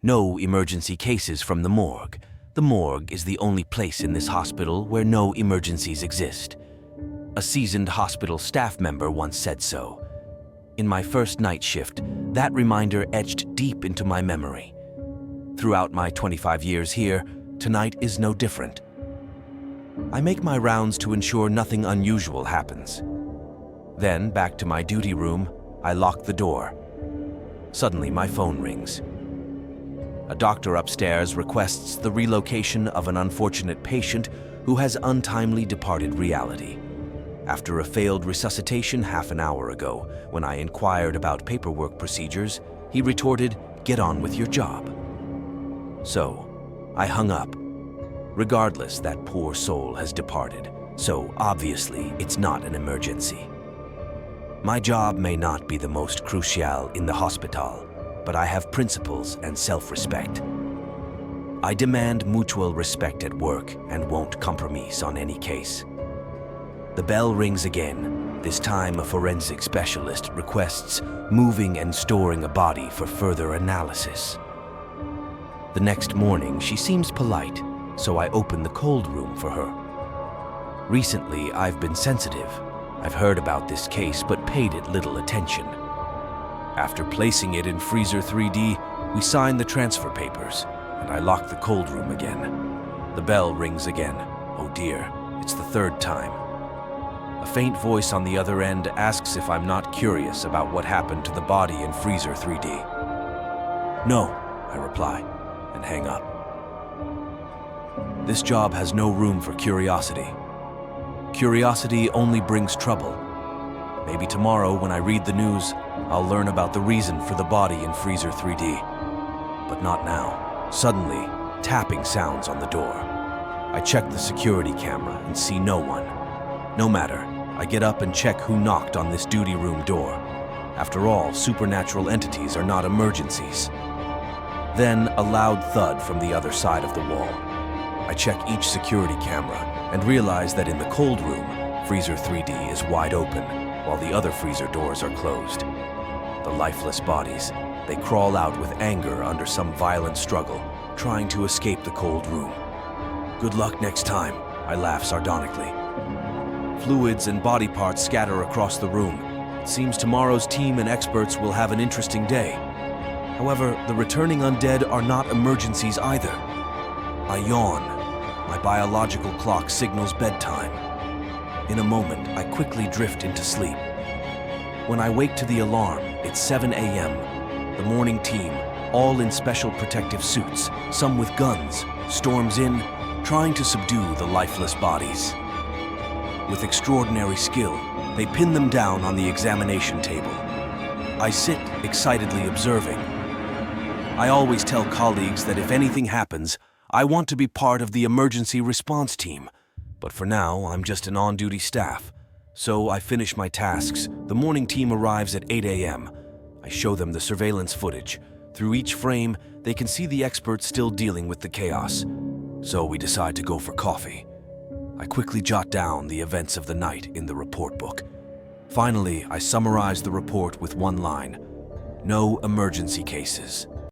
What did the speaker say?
No emergency cases from the morgue. The morgue is the only place in this hospital where no emergencies exist. A seasoned hospital staff member once said so. In my first night shift, that reminder etched deep into my memory. Throughout my 25 years here, tonight is no different. I make my rounds to ensure nothing unusual happens. Then, back to my duty room, I lock the door. Suddenly, my phone rings. A doctor upstairs requests the relocation of an unfortunate patient who has untimely departed reality. After a failed resuscitation half an hour ago, when I inquired about paperwork procedures, he retorted, "Get on with your job." So, I hung up. Regardless, that poor soul has departed, so obviously it's not an emergency. My job may not be the most crucial in the hospital, but I have principles and self-respect. I demand mutual respect at work and won't compromise on any case. The bell rings again. This time a forensic specialist requests moving and storing a body for further analysis. The next morning she seems polite, so I open the cold room for her. Recently I've been sensitive. I've heard about this case but paid it little attention. After placing it in Freezer 3D, we sign the transfer papers, and I lock the cold room again. The bell rings again. Oh dear, it's the third time. A faint voice on the other end asks if I'm not curious about what happened to the body in Freezer 3D. No, I reply, and hang up. This job has no room for curiosity. Curiosity only brings trouble. Maybe tomorrow, when I read the news, I'll learn about the reason for the body in Freezer 3D. But not now. Suddenly, tapping sounds on the door. I check the security camera and see no one. No matter, I get up and check who knocked on this duty room door. After all, supernatural entities are not emergencies. Then, a loud thud from the other side of the wall. I check each security camera and realize that in the cold room, Freezer 3D is wide open, while the other freezer doors are closed. The lifeless bodies, they crawl out with anger under some violent struggle, trying to escape the cold room. Good luck next time, I laugh sardonically. Fluids and body parts scatter across the room. It seems tomorrow's team and experts will have an interesting day. However, the returning undead are not emergencies either. I yawn. My biological clock signals bedtime. In a moment, I quickly drift into sleep. When I wake to the alarm, it's 7 a.m. The morning team, all in special protective suits, some with guns, storms in, trying to subdue the lifeless bodies. With extraordinary skill, they pin them down on the examination table. I sit, excitedly observing. I always tell colleagues that if anything happens, I want to be part of the emergency response team. But for now, I'm just an on-duty staff. So I finish my tasks. The morning team arrives at 8 a.m. I show them the surveillance footage. Through each frame, they can see the experts still dealing with the chaos. So we decide to go for coffee. I quickly jot down the events of the night in the report book. Finally, I summarize the report with one line: no emergency cases.